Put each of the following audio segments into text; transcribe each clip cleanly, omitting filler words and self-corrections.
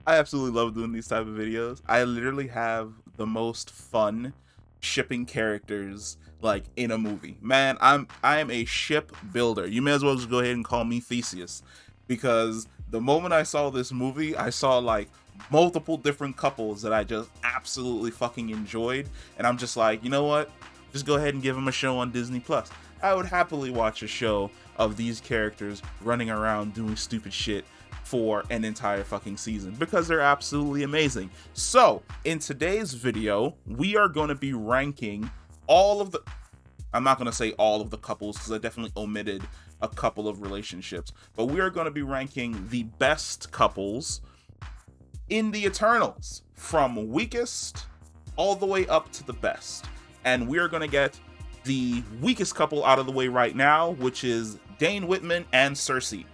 I absolutely love doing these type of videos. I literally have the most fun shipping characters like in a movie. Man, I am a ship builder. You may as well just go ahead and call me Theseus, because the moment I saw this movie, I saw like multiple different couples that I just absolutely fucking enjoyed, and I'm just like, you know what? Just go ahead and give them a show on Disney Plus. I would happily watch a show of these characters running around doing stupid shit for an entire fucking season because they're absolutely amazing. So, in today's video, we are going to be ranking all of the, I'm not going to say all of the couples because I definitely omitted a couple of relationships, but we are going to be ranking the best couples in the Eternals from weakest all the way up to the best. And we're going to get the weakest couple out of the way right now, which is Dane Whitman and Sersi.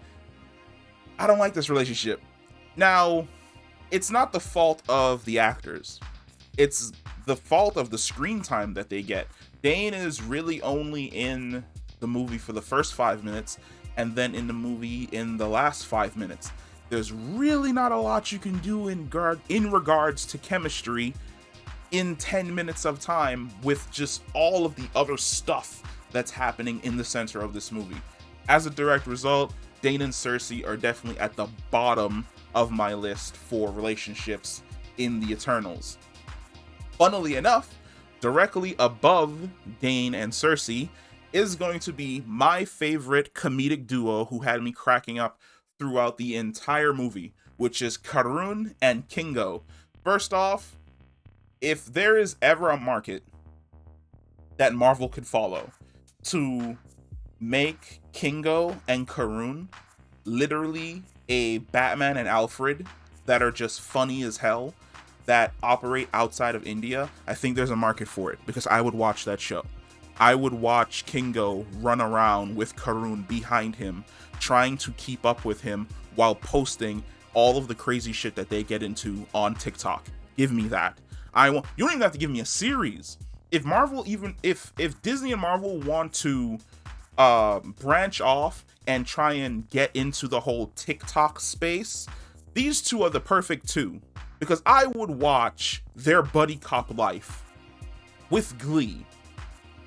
I don't like this relationship. Now, it's not the fault of the actors. It's the fault of the screen time that they get. Dane is really only in the movie for the first 5 minutes, and then in the movie in the last 5 minutes. There's really not a lot you can do in regards to chemistry in 10 minutes of time with just all of the other stuff that's happening in the center of this movie. As a direct result, Dane and Sersi are definitely at the bottom of my list for relationships in the Eternals. Funnily enough, directly above Dane and Sersi is going to be my favorite comedic duo who had me cracking up throughout the entire movie, which is Karun and Kingo. First off, if there is ever a market that Marvel could follow to make Kingo and Karun literally a Batman and Alfred that are just funny as hell, that operate outside of India, I think there's a market for it, because I would watch that show. I would watch Kingo run around with Karun behind him, trying to keep up with him while posting all of the crazy shit that they get into on TikTok. Give me that. You don't even have to give me a series. If Marvel, even if Disney and Marvel want to branch off and try and get into the whole TikTok space, these two are the perfect two, because I would watch their buddy cop life with glee.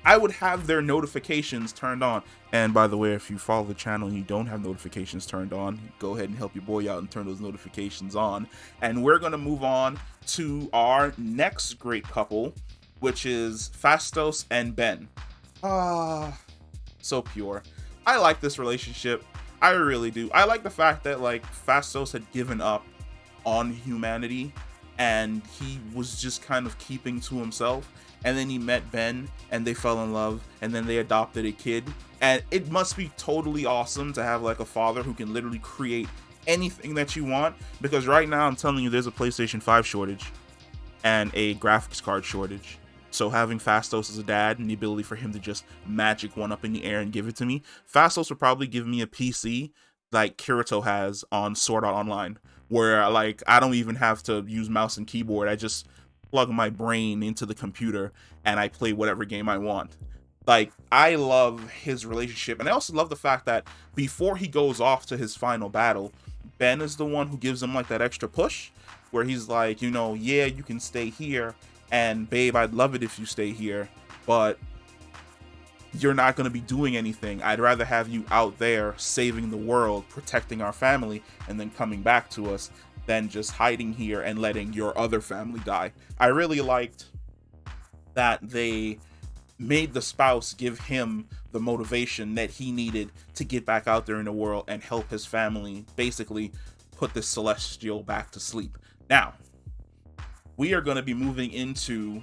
I would have their notifications turned on. And by the way, if you follow the channel and you don't have notifications turned on, go ahead and help your boy out and turn those notifications on. And we're going to move on to our next great couple, which is Phastos and Ben. So pure. I like this relationship. I really do. I like the fact that like Phastos had given up on humanity and he was just kind of keeping to himself, and then he met Ben and they fell in love, and then they adopted a kid. And it must be totally awesome to have like a father who can literally create anything that you want, because right now I'm telling you there's a PlayStation 5 shortage and a graphics card shortage. So having Phastos as a dad and the ability for him to just magic one up in the air and give it to me, Phastos would probably give me a PC like Kirito has on Sword Art Online, where like I don't even have to use mouse and keyboard. I just plug my brain into the computer and I play whatever game I want. Like, I love his relationship, and I also love the fact that before he goes off to his final battle, Ben is the one who gives him like that extra push, where he's like, you know, yeah, you can stay here, and babe, I'd love it if you stay here, but you're not going to be doing anything. I'd rather have you out there saving the world, protecting our family, and then coming back to us than just hiding here and letting your other family die. I really liked that they made the spouse give him the motivation that he needed to get back out there in the world and help his family basically put the celestial back to sleep. Now, we are going to be moving into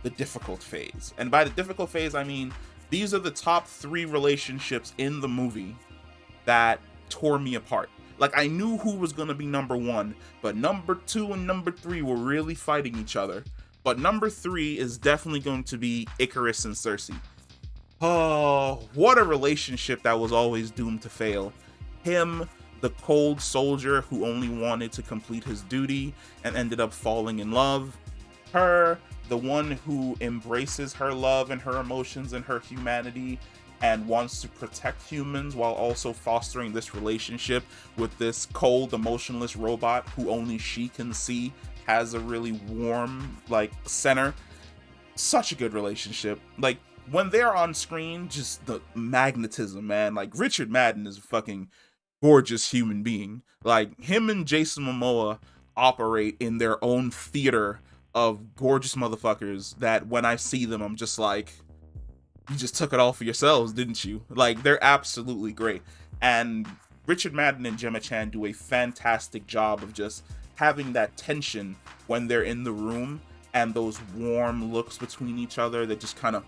the difficult phase. And by the difficult phase, I mean, these are the top 3 relationships in the movie that tore me apart. Like, I knew who was going to be number 1, but number 2 and number 3 were really fighting each other. But number 3 is definitely going to be Ikaris and Sersi. Oh, what a relationship that was always doomed to fail. Him, the cold soldier who only wanted to complete his duty and ended up falling in love. Her, the one who embraces her love and her emotions and her humanity and wants to protect humans while also fostering this relationship with this cold, emotionless robot who only she can see has a really warm, like, center. Such a good relationship. Like, when they're on screen, just the magnetism, man. Like, Richard Madden is a fucking gorgeous human being. Like, him and Jason Momoa operate in their own theater of gorgeous motherfuckers that when I see them, I'm just like, you just took it all for yourselves, didn't you? Like, they're absolutely great. And Richard Madden and Gemma Chan do a fantastic job of just having that tension when they're in the room, and those warm looks between each other that just kind of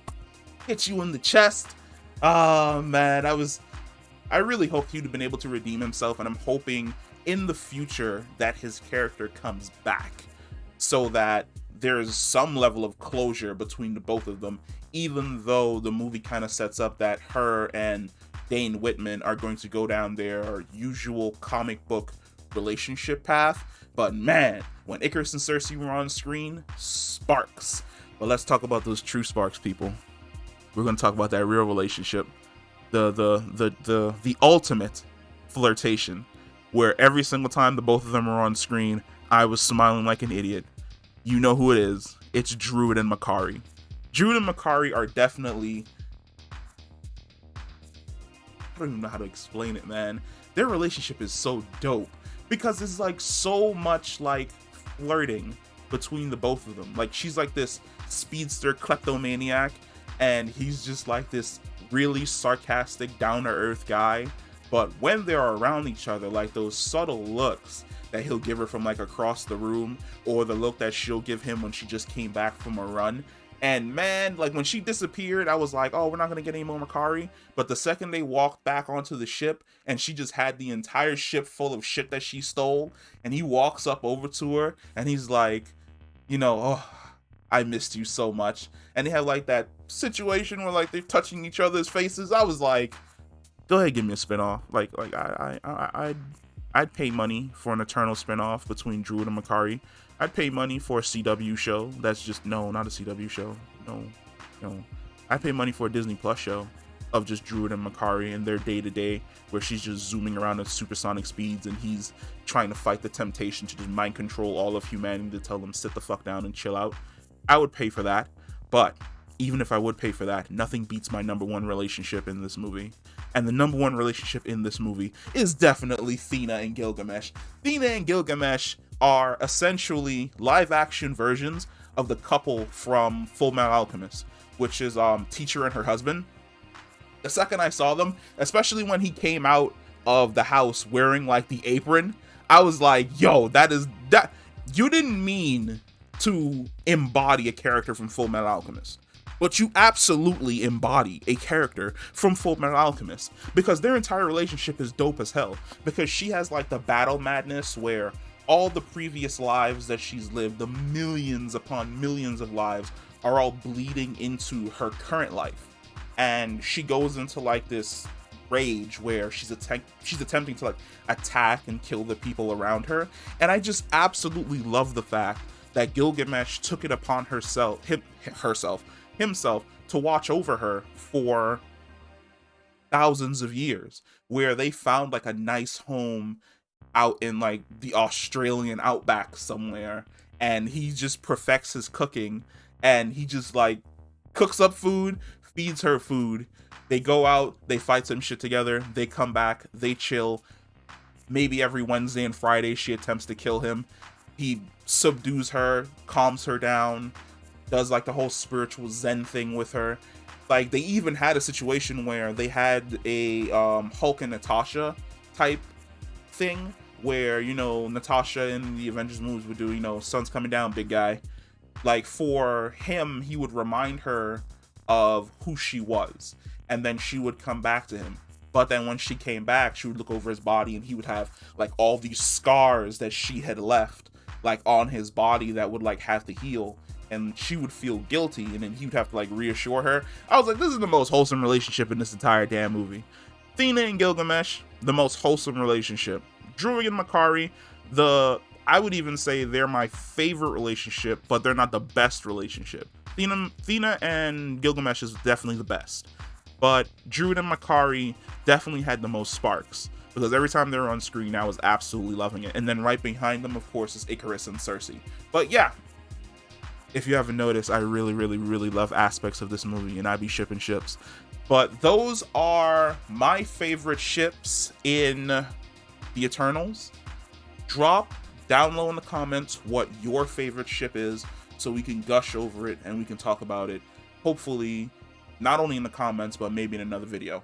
hit you in the chest. Oh man, I really hoped he'd have been able to redeem himself, and I'm hoping in the future that his character comes back so that there's some level of closure between the both of them, even though the movie kind of sets up that her and Dane Whitman are going to go down their usual comic book relationship path. But man, when Ikaris and Sersi were on screen, sparks. But let's talk about those true sparks, people. We're going to talk about that real relationship, the ultimate flirtation, where every single time the both of them are on screen, I was smiling like an idiot. You know who it is. It's Druig and Makkari. Druig and Makkari are definitely, I don't even know how to explain it, man. Their relationship is so dope because it's like so much like flirting between the both of them. Like, she's like this speedster kleptomaniac, and he's just like this really sarcastic, down-to-earth guy. But when they're around each other, like those subtle looks that he'll give her from like across the room, or the look that she'll give him when she just came back from a run. And man, like when she disappeared, I was like, oh, we're not gonna get any more Makkari. But the second they walked back onto the ship and she just had the entire ship full of shit that she stole, and he walks up over to her and he's like, you know, oh, I missed you so much. And they have like that situation where like they're touching each other's faces. I was like, go ahead, give me a spinoff. I'd pay money for an eternal spinoff between Druig and Makkari. I'd pay money for a CW show. That's just, no, not a CW show. No. I'd pay money for a Disney Plus show of just Druig and Makkari and their day-to-day, where she's just zooming around at supersonic speeds and he's trying to fight the temptation to just mind control all of humanity to tell them sit the fuck down and chill out. I would pay for that. But even if I would pay for that, nothing beats my number one relationship in this movie. And the number one relationship in this movie is definitely Thena and Gilgamesh. Thena and Gilgamesh are essentially live action versions of the couple from Full Metal Alchemist, which is teacher and her husband. The second I saw them, especially when he came out of the house wearing like the apron, I was like, yo, that you didn't mean to embody a character from Full Metal Alchemist, but you absolutely embody a character from Full Metal Alchemist, because their entire relationship is dope as hell, because she has like the battle madness where all the previous lives that she's lived, the millions upon millions of lives, are all bleeding into her current life. And she goes into like this rage where she's attempting to like attack and kill the people around her. And I just absolutely love the fact that Gilgamesh took it upon himself to watch over her for thousands of years, where they found like a nice home out in like the Australian outback somewhere, and he just perfects his cooking, and he just like cooks up food, feeds her food. They go out, they fight some shit together, they come back, they chill. Maybe every Wednesday and Friday she attempts to kill him. He subdues her, calms her down, does like the whole spiritual Zen thing with her. Like, they even had a situation where they had a Hulk and Natasha type thing, where, you know, Natasha in the Avengers movies would do, you know, sun's coming down, big guy. Like, for him, he would remind her of who she was, and then she would come back to him. But then when she came back, she would look over his body, and he would have like all these scars that she had left like on his body that would like have to heal, and she would feel guilty, and then he would have to like reassure her. I was like, this is the most wholesome relationship in this entire damn movie. Thena and Gilgamesh, the most wholesome relationship. Druig and Makkari, I would even say they're my favorite relationship, but they're not the best relationship. Thena and Gilgamesh is definitely the best. but Druig and Makkari definitely had the most sparks, because every time they were on screen, I was absolutely loving it. And then right behind them, of course, is Ikaris and Sersi. But yeah, if you haven't noticed, I really, really, really love aspects of this movie, and I be shipping ships. But those are my favorite ships in the Eternals. Drop down low in the comments what your favorite ship is, so we can gush over it and we can talk about it, hopefully not only in the comments, but maybe in another video.